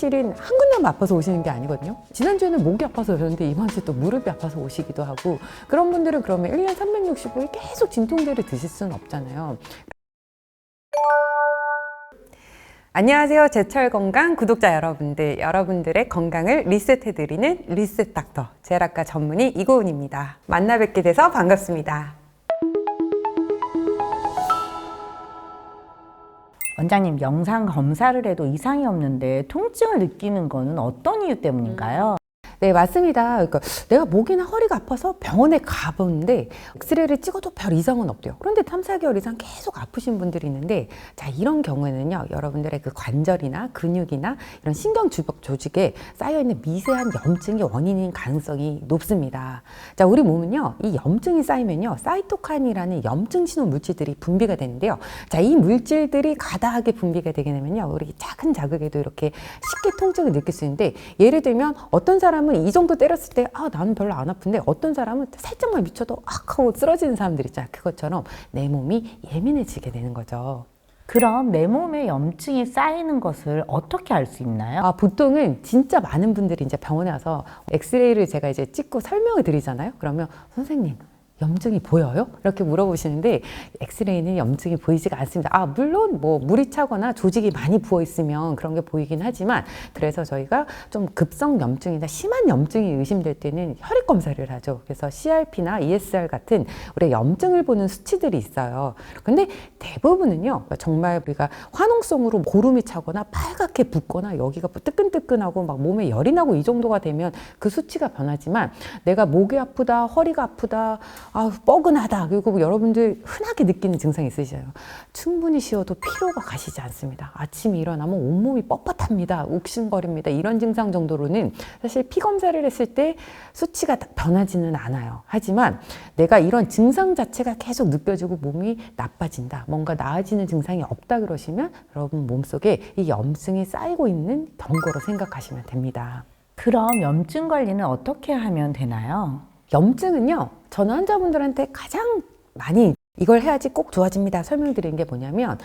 사실은 한 군데만 아파서 오시는 게 아니거든요. 지난주에는 목이 아파서 오셨는데 이번 주 또 무릎이 아파서 오시기도 하고, 그런 분들은 그러면 1년 365일 계속 진통제를 드실 수는 없잖아요. 안녕하세요. 제철 건강 구독자 여러분들, 여러분들의 건강을 리셋해드리는 리셋 닥터 재활학과 전문의 이고은입니다. 만나 뵙게 돼서 반갑습니다. 원장님, 영상 검사를 해도 이상이 없는데 통증을 느끼는 거는 어떤 이유 때문인가요? 네, 맞습니다. 그러니까 내가 목이나 허리가 아파서 병원에 가보는데 엑스레이를 찍어도 별 이상은 없대요. 그런데 3, 4개월 이상 계속 아프신 분들이 있는데, 자, 이런 경우에는요, 여러분들의 그 관절이나 근육이나 이런 신경 주변 조직에 쌓여있는 미세한 염증이 원인인 가능성이 높습니다. 자, 우리 몸은요, 이 염증이 쌓이면요, 사이토카인이라는 염증 신호 물질들이 분비가 되는데요. 자, 이 물질들이 과다하게 분비가 되게 되면요, 우리 작은 자극에도 이렇게 쉽게 통증을 느낄 수 있는데, 예를 들면 어떤 사람은 이 정도 때렸을 때 나는 별로 안 아픈데, 어떤 사람은 살짝만 미쳐도 하고 쓰러지는 사람들 있잖아요. 그것처럼 내 몸이 예민해지게 되는 거죠. 그럼 내 몸에 염증이 쌓이는 것을 어떻게 알 수 있나요? 보통은 진짜 많은 분들이 이제 병원에 와서 엑스레이를 제가 이제 찍고 설명을 드리잖아요. 그러면 선생님, 염증이 보여요? 이렇게 물어보시는데, 엑스레이는 염증이 보이지가 않습니다. 물론 뭐 물이 차거나 조직이 많이 부어 있으면 그런 게 보이긴 하지만, 그래서 저희가 좀 급성 염증이나 심한 염증이 의심될 때는 혈액 검사를 하죠. 그래서 CRP나 ESR 같은 우리 염증을 보는 수치들이 있어요. 근데 대부분은요, 정말 우리가 화농성으로 고름이 차거나 빨갛게 붓거나 여기가 뜨끈뜨끈하고 막 몸에 열이 나고 이 정도가 되면 그 수치가 변하지만, 내가 목이 아프다, 허리가 아프다, 뻐근하다, 그리고 여러분들 흔하게 느끼는 증상이 있으시잖아요. 충분히 쉬어도 피로가 가시지 않습니다. 아침에 일어나면 온몸이 뻣뻣합니다, 욱신거립니다. 이런 증상 정도로는 사실 피 검사를 했을 때 수치가 변하지는 않아요. 하지만 내가 이런 증상 자체가 계속 느껴지고 몸이 나빠진다, 뭔가 나아지는 증상이 없다 그러시면 여러분 몸속에 이 염증이 쌓이고 있는 경고로 생각하시면 됩니다. 그럼 염증 관리는 어떻게 하면 되나요? 염증은요, 저는 환자분들한테 가장 많이 이걸 해야지 꼭 좋아집니다 설명드리는 게 뭐냐면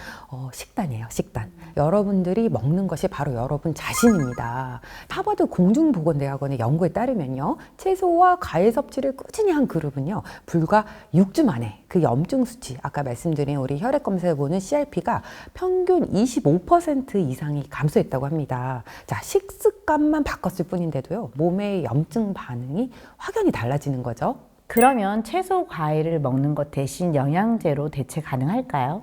식단이에요. 식단. 여러분들이 먹는 것이 바로 여러분 자신입니다. 하버드 공중보건대학원의 연구에 따르면요, 채소와 과일 섭취를 꾸준히 한 그룹은요, 불과 6주 만에 그 염증 수치, 아까 말씀드린 우리 혈액 검사에 보는 CRP가 평균 25% 이상이 감소했다고 합니다. 자, 식습관만 바꿨을 뿐인데도요, 몸의 염증 반응이 확연히 달라지는 거죠. 그러면 채소, 과일을 먹는 것 대신 영양제로 대체 가능할까요?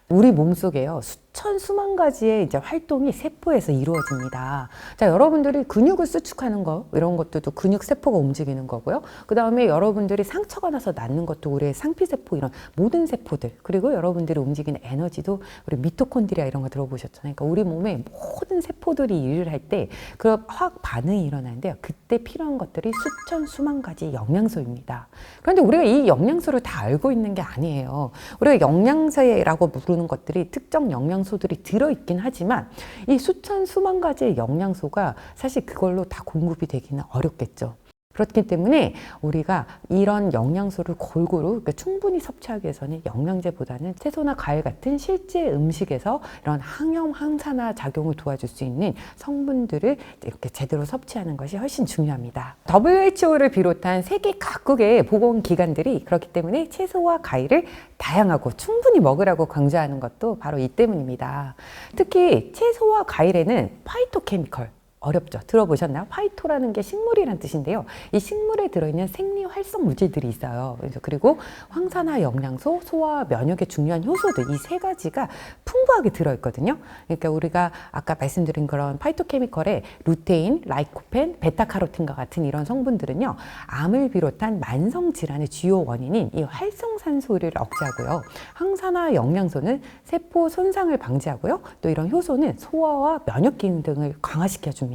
우리 몸속에요, 수천 수만 가지의 이제 활동이 세포에서 이루어집니다. 자, 여러분들이 근육을 수축하는 거, 이런 것들도 근육 세포가 움직이는 거고요. 그 다음에 여러분들이 상처가 나서 낫는 것도 우리의 상피세포, 이런 모든 세포들, 그리고 여러분들이 움직이는 에너지도 우리 미토콘드리아 이런 거 들어보셨잖아요. 그러니까 우리 몸의 모든 세포들이 일을 할 때 그 화학 반응이 일어나는데요, 그때 필요한 것들이 수천 수만 가지 영양소입니다. 그런데 우리가 이 영양소를 다 알고 있는 게 아니에요. 우리가 영양소라고 부르는 것들이 특정 영양소들이 들어있긴 하지만, 이 수천 수만 가지의 영양소가 사실 그걸로 다 공급이 되기는 어렵겠죠. 그렇기 때문에 우리가 이런 영양소를 골고루, 그러니까 충분히 섭취하기 위해서는 영양제보다는 채소나 과일 같은 실제 음식에서 이런 항염, 항산화 작용을 도와줄 수 있는 성분들을 이렇게 제대로 섭취하는 것이 훨씬 중요합니다. WHO를 비롯한 세계 각국의 보건기관들이 그렇기 때문에 채소와 과일을 다양하고 충분히 먹으라고 강조하는 것도 바로 이 때문입니다. 특히 채소와 과일에는 파이토케미컬, 어렵죠? 들어보셨나요? 파이토라는 게 식물이란 뜻인데요, 이 식물에 들어있는 생리 활성 물질들이 있어요. 그리고 황산화 영양소, 소화 면역에 중요한 효소들, 이 세 가지가 풍부하게 들어있거든요. 그러니까 우리가 아까 말씀드린 그런 파이토케미컬에 루테인, 라이코펜, 베타카로틴과 같은 이런 성분들은요, 암을 비롯한 만성 질환의 주요 원인인 이 활성산소를 억제하고요, 항산화 영양소는 세포 손상을 방지하고요, 또 이런 효소는 소화와 면역 기능 등을 강화시켜 줍니다.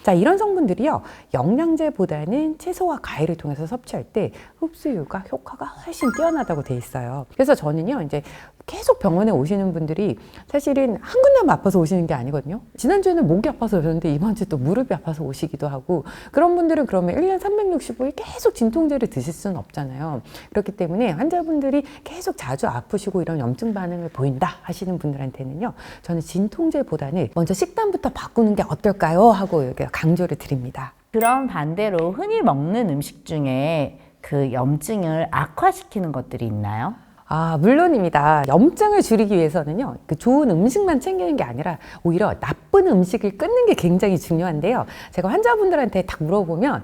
자, 이런 성분들이요, 영양제보다는 채소와 과일을 통해서 섭취할 때 흡수율과 효과가 훨씬 뛰어나다고 돼 있어요. 그래서 저는요, 이제 계속 병원에 오시는 분들이 사실은 한 군데만 아파서 오시는 게 아니거든요. 지난주에는 목이 아파서 오셨는데 이번 주 또 무릎이 아파서 오시기도 하고, 그런 분들은 그러면 1년 365일 계속 진통제를 드실 수는 없잖아요. 그렇기 때문에 환자분들이 계속 자주 아프시고 이런 염증 반응을 보인다 하시는 분들한테는요, 저는 진통제보다는 먼저 식단부터 바꾸는 게 어떨까요? 하고 이렇게 강조를 드립니다. 그럼 반대로 흔히 먹는 음식 중에 그 염증을 악화시키는 것들이 있나요? 물론입니다. 염증을 줄이기 위해서는요, 그 좋은 음식만 챙기는 게 아니라 오히려 나쁜 음식을 끊는 게 굉장히 중요한데요. 제가 환자분들한테 딱 물어보면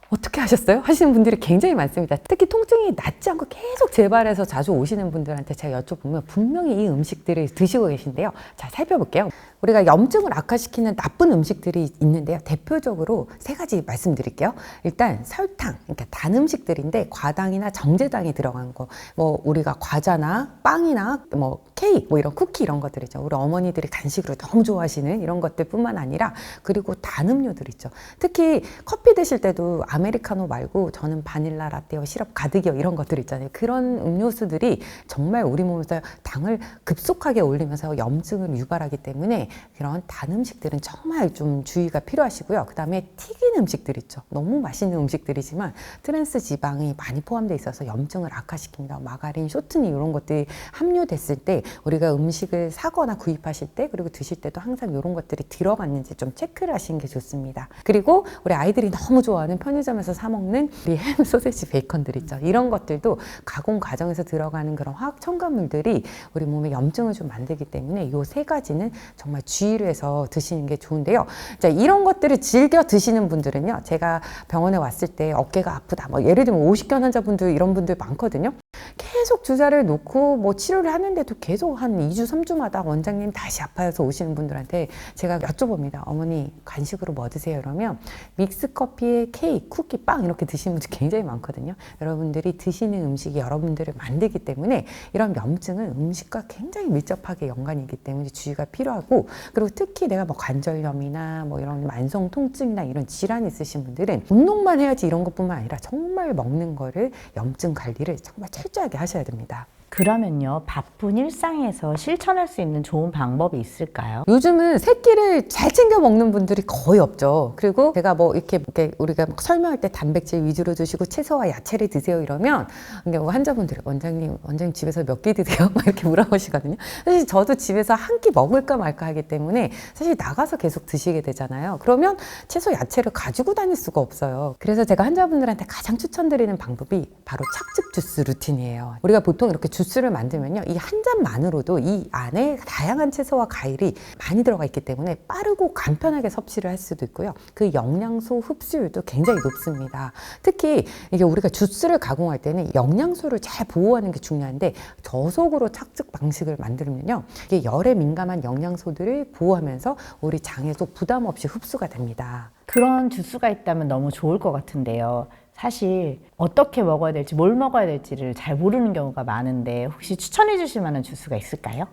어떻게 하셨어요? 하시는 분들이 굉장히 많습니다. 특히 통증이 낫지 않고 계속 재발해서 자주 오시는 분들한테 제가 여쭤보면 분명히 이 음식들을 드시고 계신데요. 자, 살펴볼게요. 우리가 염증을 악화시키는 나쁜 음식들이 있는데요. 대표적으로 3가지 말씀드릴게요. 일단 설탕, 그러니까 단 음식들인데 과당이나 정제당이 들어간 거, 뭐 우리가 과자나 빵이나 뭐 케이크, 뭐 이런 쿠키 이런 것들 있죠. 우리 어머니들이 간식으로 너무 좋아하시는 이런 것들뿐만 아니라, 그리고 단 음료들 있죠. 특히 커피 드실 때도 아메리카노 말고 저는 바닐라 라떼요, 시럽 가득이요, 이런 것들 있잖아요. 그런 음료수들이 정말 우리 몸에서 당을 급속하게 올리면서 염증을 유발하기 때문에 그런 단 음식들은 정말 좀 주의가 필요하시고요. 그 다음에 튀긴 음식들 있죠. 너무 맛있는 음식들이지만 트랜스 지방이 많이 포함되어 있어서 염증을 악화시킵니다. 마가린, 쇼트니 이런 것들이 함유됐을 때 우리가 음식을 사거나 구입하실 때, 그리고 드실 때도 항상 이런 것들이 들어갔는지 좀 체크를 하시는 게 좋습니다. 그리고 우리 아이들이 너무 좋아하는 편의점에서 사 먹는 우리 햄, 소세지, 베이컨들 있죠. 이런 것들도 가공 과정에서 들어가는 그런 화학 첨가물들이 우리 몸에 염증을 좀 만들기 때문에 이 3가지는 정말 주의를 해서 드시는 게 좋은데요. 자, 이런 것들을 즐겨 드시는 분들은요, 제가 병원에 왔을 때 어깨가 아프다, 뭐 예를 들면 50견 환자분들 이런 분들 많거든요. 계속 주사를 놓고 뭐 치료를 하는데도 계속 한 2주, 3주마다 원장님 다시 아파서 오시는 분들한테 제가 여쭤봅니다. 어머니 간식으로 뭐 드세요? 그러면 믹스커피에 케이크, 쿠키, 빵 이렇게 드시는 분들 굉장히 많거든요. 여러분들이 드시는 음식이 여러분들을 만들기 때문에 이런 염증은 음식과 굉장히 밀접하게 연관이 있기 때문에 주의가 필요하고, 그리고 특히 내가 뭐 관절염이나 뭐 이런 만성 통증이나 이런 질환이 있으신 분들은 운동만 해야지 이런 것뿐만 아니라 정말 먹는 거를, 염증 관리를 정말 철저하게 하셔야 됩니다. 그러면요, 바쁜 일상에서 실천할 수 있는 좋은 방법이 있을까요? 요즘은 세 끼를 잘 챙겨 먹는 분들이 거의 없죠. 그리고 제가 뭐 이렇게 우리가 막 설명할 때 단백질 위주로 드시고 채소와 야채를 드세요 이러면 환자분들이 원장님 집에서 몇 끼 드세요? 막 이렇게 물어보시거든요. 사실 저도 집에서 한 끼 먹을까 말까 하기 때문에 사실 나가서 계속 드시게 되잖아요. 그러면 채소 야채를 가지고 다닐 수가 없어요. 그래서 제가 환자분들한테 가장 추천드리는 방법이 바로 착즙 주스 루틴이에요. 우리가 보통 이렇게 주스를 만들면요, 이 한 잔만으로도 이 안에 다양한 채소와 과일이 많이 들어가 있기 때문에 빠르고 간편하게 섭취를 할 수도 있고요. 그 영양소 흡수율도 굉장히 높습니다. 특히 이게 우리가 주스를 가공할 때는 영양소를 잘 보호하는 게 중요한데, 저속으로 착즙 방식을 만들면요, 이게 열에 민감한 영양소들을 보호하면서 우리 장에도 부담 없이 흡수가 됩니다. 그런 주스가 있다면 너무 좋을 것 같은데요. 사실 어떻게 먹어야 될지, 뭘 먹어야 될지를 잘 모르는 경우가 많은데 혹시 추천해 주실 만한 주스가 있을까요?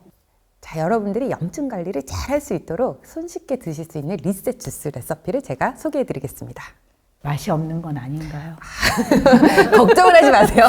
자, 여러분들이 염증 관리를 잘 할 수 있도록 손쉽게 드실 수 있는 리셋 주스 레시피를 제가 소개해 드리겠습니다. 맛이 없는 건 아닌가요? 걱정을 하지 마세요.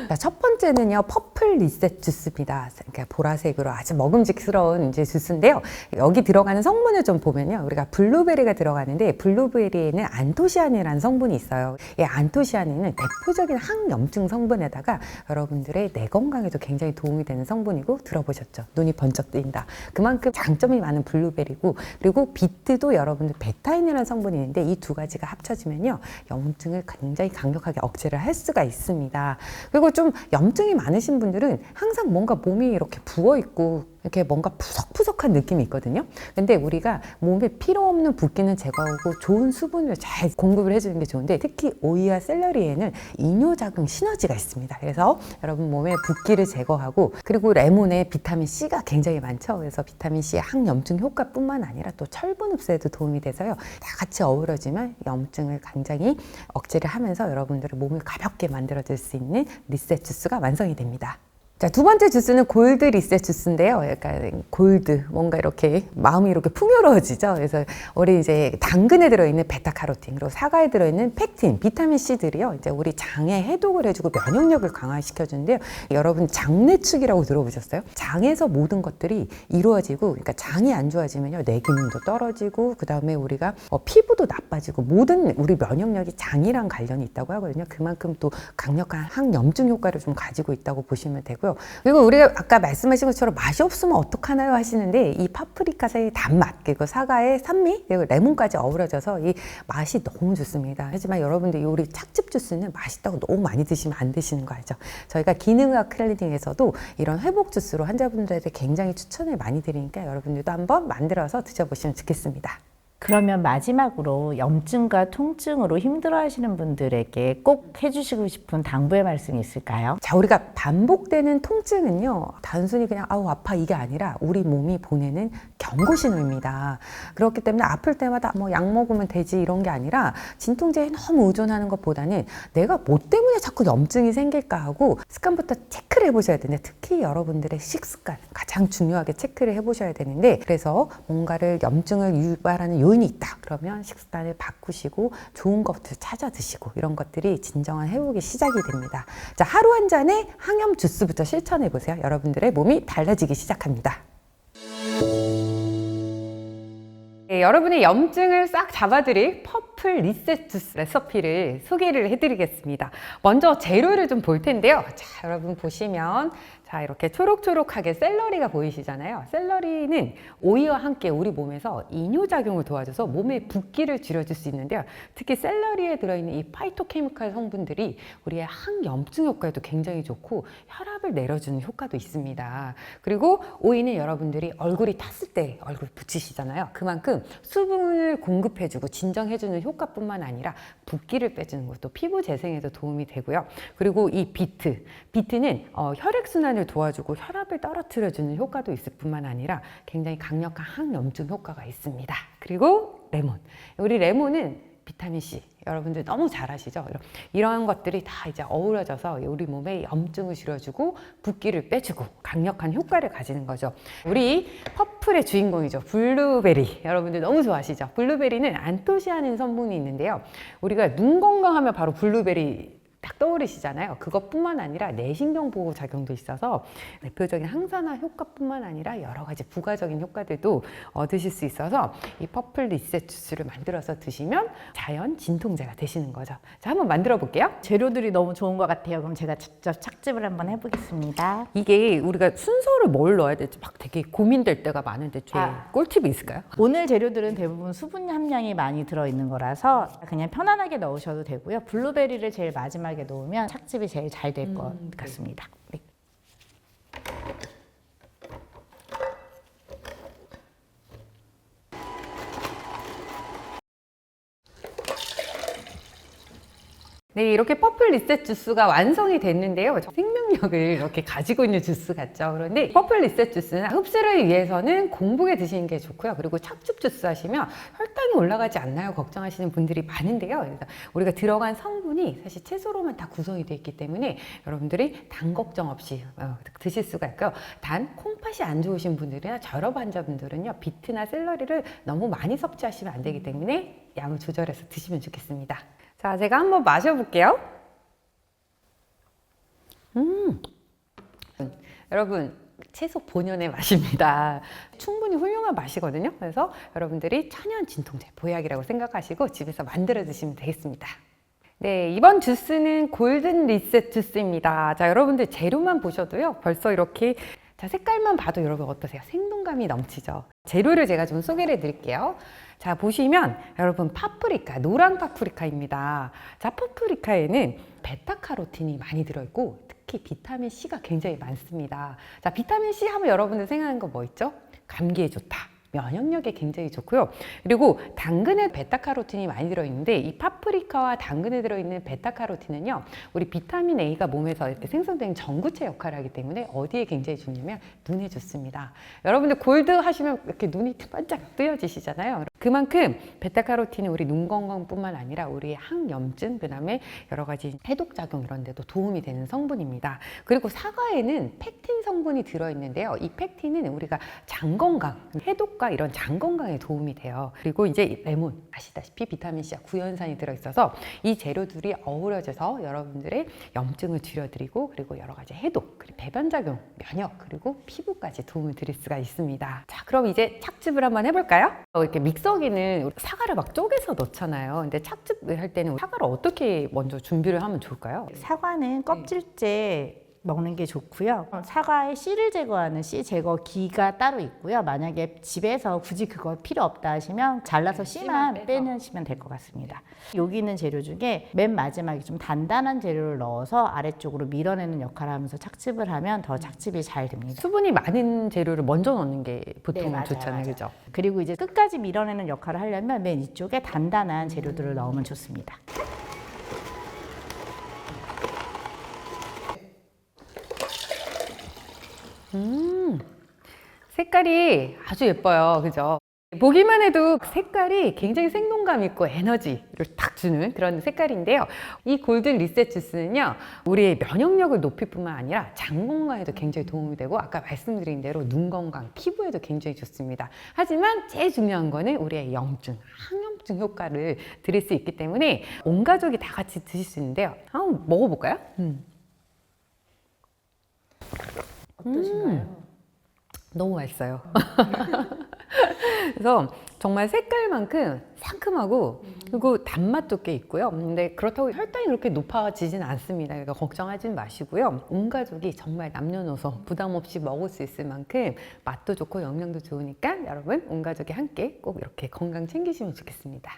자, 첫 번째는요, 퍼플 리셋 주스입니다. 그러니까 보라색으로 아주 먹음직스러운 이제 주스인데요. 여기 들어가는 성분을 좀 보면요, 우리가 블루베리가 들어가는데 블루베리에는 안토시아닌이라는 성분이 있어요. 이 안토시아닌은 대표적인 항염증 성분에다가 여러분들의 뇌 건강에도 굉장히 도움이 되는 성분이고, 들어보셨죠? 눈이 번쩍 뜨인다. 그만큼 장점이 많은 블루베리고, 그리고 비트도 여러분들 베타인이라는 성분이 있는데 이 두 가지가 합쳐지면요, 염증을 굉장히 강력하게 억제를 할 수가 있습니다. 그리고 좀 염증이 많으신 분들은 항상 뭔가 몸이 이렇게 부어있고 이렇게 뭔가 푸석푸석한 느낌이 있거든요. 근데 우리가 몸에 필요 없는 붓기는 제거하고 좋은 수분을 잘 공급을 해주는 게 좋은데, 특히 오이와 샐러리에는 이뇨작용 시너지가 있습니다. 그래서 여러분 몸에 붓기를 제거하고, 그리고 레몬에 비타민 C가 굉장히 많죠. 그래서 비타민 C의 항염증 효과뿐만 아니라 또 철분 흡수에도 도움이 돼서요, 다 같이 어우러지면 염증을 굉장히 억제를 하면서 여러분들의 몸을 가볍게 만들어줄 수 있는 리셋 주스가 완성이 됩니다. 자, 두 번째 주스는 골드 리셋 주스인데요. 약간 골드, 뭔가 이렇게 마음이 이렇게 풍요로워지죠. 그래서 우리 이제 당근에 들어있는 베타카로틴, 그리고 사과에 들어있는 펙틴, 비타민 C들이요. 이제 우리 장에 해독을 해주고 면역력을 강화시켜주는데요. 여러분 장내축이라고 들어보셨어요? 장에서 모든 것들이 이루어지고, 그러니까 장이 안 좋아지면요, 뇌 기능도 떨어지고, 그 다음에 우리가 피부도 나빠지고, 모든 우리 면역력이 장이랑 관련이 있다고 하거든요. 그만큼 또 강력한 항염증 효과를 좀 가지고 있다고 보시면 되고요. 그리고 우리가 아까 말씀하신 것처럼 맛이 없으면 어떡하나요 하시는데, 이 파프리카의 단맛, 그리고 사과의 산미, 그리고 레몬까지 어우러져서 이 맛이 너무 좋습니다. 하지만 여러분들 우리 착즙 주스는 맛있다고 너무 많이 드시면 안 되시는 거 알죠? 저희가 기능의학 클리닉에서도 이런 회복 주스로 환자분들한테 굉장히 추천을 많이 드리니까 여러분들도 한번 만들어서 드셔보시면 좋겠습니다. 그러면 마지막으로 염증과 통증으로 힘들어하시는 분들에게 꼭 해주시고 싶은 당부의 말씀이 있을까요? 자, 우리가 반복되는 통증은요, 단순히 그냥 아우 아파 이게 아니라 우리 몸이 보내는 경고 신호입니다. 그렇기 때문에 아플 때마다 뭐 약 먹으면 되지 이런 게 아니라 진통제에 너무 의존하는 것보다는 내가 뭐 때문에 자꾸 염증이 생길까 하고 습관부터 체크를 해보셔야 되는데, 특히 여러분들의 식습관 가장 중요하게 체크를 해보셔야 되는데, 그래서 뭔가를 염증을 유발하는 요인이 있다 그러면 식습관을 바꾸시고 좋은 것들 찾아 드시고, 이런 것들이 진정한 회복의 시작이 됩니다. 자, 하루 한 잔의 항염 주스부터 실천해 보세요. 여러분들의 몸이 달라지기 시작합니다. 네, 여러분의 염증을 싹 잡아드릴 퍼플 리셋 주스 레시피를 소개를 해드리겠습니다. 먼저 재료를 좀 볼 텐데요. 자, 여러분 보시면 자, 이렇게 초록초록하게 샐러리가 보이시잖아요. 샐러리는 오이와 함께 우리 몸에서 이뇨작용을 도와줘서 몸의 붓기를 줄여줄 수 있는데요. 특히 샐러리에 들어있는 이 파이토케미칼 성분들이 우리의 항염증 효과에도 굉장히 좋고 혈압을 내려주는 효과도 있습니다. 그리고 오이는 여러분들이 얼굴이 탔을 때 얼굴 붙이시잖아요. 그만큼 수분을 공급해주고 진정해주는 효과뿐만 아니라 붓기를 빼주는 것도 피부 재생에도 도움이 되고요. 그리고 이 비트는 혈액순환을 도와주고 혈압을 떨어뜨려주는 효과도 있을 뿐만 아니라 굉장히 강력한 항염증 효과가 있습니다. 그리고 레몬. 우리 레몬은 비타민C. 여러분들 너무 잘 아시죠? 이런 것들이 다 이제 어우러져서 우리 몸에 염증을 줄여주고 붓기를 빼주고 강력한 효과를 가지는 거죠. 우리 퍼플의 주인공이죠. 블루베리. 여러분들 너무 좋아하시죠? 블루베리는 안토시아닌 성분이 있는데요. 우리가 눈 건강하면 바로 블루베리 딱 떠오르시잖아요. 그것뿐만 아니라 내신경 보호 작용도 있어서 대표적인 항산화 효과뿐만 아니라 여러 가지 부가적인 효과들도 얻으실 수 있어서 이 퍼플 리셋 주스를 만들어서 드시면 자연 진통제가 되시는 거죠. 자, 한번 만들어 볼게요. 재료들이 너무 좋은 것 같아요. 그럼 제가 직접 착즙을 한번 해보겠습니다. 이게 우리가 순서를 뭘 넣어야 될지 막 되게 고민될 때가 많은데 꿀팁이 있을까요? 오늘 재료들은 대부분 수분 함량이 많이 들어있는 거라서 그냥 편안하게 넣으셔도 되고요. 블루베리를 제일 마지막에 놓으면 착즙이 제일 잘 될 것 같습니다. 네. 네, 이렇게 퍼플 리셋 주스가 완성이 됐는데요. 생명력을 이렇게 가지고 있는 주스 같죠. 그런데 퍼플 리셋 주스는 흡수를 위해서는 공복에 드시는 게 좋고요. 그리고 착즙 주스 하시면 혈당이 올라가지 않나요? 걱정하시는 분들이 많은데요. 그래서 우리가 들어간 성분이 사실 채소로만 다 구성이 되어 있기 때문에 여러분들이 당 걱정 없이 드실 수가 있고요. 단 콩팥이 안 좋으신 분들이나 저혈압 환자분들은요, 비트나 샐러리를 너무 많이 섭취하시면 안 되기 때문에 양을 조절해서 드시면 좋겠습니다. 자, 제가 한번 마셔볼게요. 여러분, 채소 본연의 맛입니다. 충분히 훌륭한 맛이거든요. 그래서 여러분들이 천연 진통제, 보약이라고 생각하시고 집에서 만들어 드시면 되겠습니다. 네, 이번 주스는 골든 리셋 주스입니다. 자, 여러분들 재료만 보셔도요, 벌써 이렇게 자, 색깔만 봐도 여러분 어떠세요? 생동감이 넘치죠? 재료를 제가 좀 소개를 해드릴게요. 자, 보시면 여러분 파프리카, 노란 파프리카입니다. 자, 파프리카에는 베타카로틴이 많이 들어있고 특히 비타민 C가 굉장히 많습니다. 자, 비타민 C 하면 여러분들 생각하는 거 뭐 있죠? 감기에 좋다. 면역력에 굉장히 좋고요. 그리고 당근에 베타카로틴이 많이 들어있는데 이 파프리카와 당근에 들어있는 베타카로틴은요, 우리 비타민 A가 몸에서 이렇게 생성된 전구체 역할을 하기 때문에 어디에 굉장히 좋냐면 눈에 좋습니다. 여러분들 골드 하시면 이렇게 눈이 반짝 뜨여지시잖아요. 그만큼 베타카로틴은 우리 눈 건강뿐만 아니라 우리의 항염증, 그 다음에 여러 가지 해독작용 이런 데도 도움이 되는 성분입니다. 그리고 사과에는 팩틴 성분이 들어있는데요. 이 팩틴은 우리가 장 건강, 해독과 이런 장 건강에 도움이 돼요. 그리고 이제 레몬, 아시다시피 비타민C와 구연산이 들어있어서 이 재료들이 어우러져서 여러분들의 염증을 줄여드리고, 그리고 여러 가지 해독, 그리고 배변작용, 면역, 그리고 피부까지 도움을 드릴 수가 있습니다. 자, 그럼 이제 착즙을 한번 해볼까요? 이렇게 믹서기는 사과를 막 쪼개서 넣잖아요. 근데 착즙을 할 때는 사과를 어떻게 먼저 준비를 하면 좋을까요? 사과는 껍질째 먹는 게 좋고요. 사과의 씨를 제거하는 씨 제거기가 따로 있고요. 만약에 집에서 굳이 그거 필요 없다 하시면 잘라서 씨만 빼내시면 될 것 같습니다. 여기 있는 재료 중에 맨 마지막에 좀 단단한 재료를 넣어서 아래쪽으로 밀어내는 역할을 하면서 착즙을 하면 더 착즙이 잘 됩니다. 수분이 많은 재료를 먼저 넣는 게 보통 네, 맞아요, 좋잖아요. 맞아요. 그죠? 그리고 이제 끝까지 밀어내는 역할을 하려면 맨 이쪽에 단단한 재료들을 넣으면 좋습니다. 색깔이 아주 예뻐요. 그죠? 보기만 해도 색깔이 굉장히 생동감 있고 에너지를 탁 주는 그런 색깔인데요. 이 골든 리셋 주스는요, 우리의 면역력을 높일 뿐만 아니라 장 건강에도 굉장히 도움이 되고, 아까 말씀드린 대로 눈 건강, 피부에도 굉장히 좋습니다. 하지만 제일 중요한 거는 우리의 염증, 항염증 효과를 드릴 수 있기 때문에 온 가족이 다 같이 드실 수 있는데요. 한번 먹어볼까요? 어떠신가요? 너무 맛있어요. 그래서 정말 색깔만큼 상큼하고, 그리고 단맛도 꽤 있고요. 근데 그렇다고 혈당이 그렇게 높아지진 않습니다. 그러니까 걱정하지 마시고요. 온 가족이 정말 남녀노소 부담 없이 먹을 수 있을 만큼 맛도 좋고 영양도 좋으니까 여러분 온 가족이 함께 꼭 이렇게 건강 챙기시면 좋겠습니다.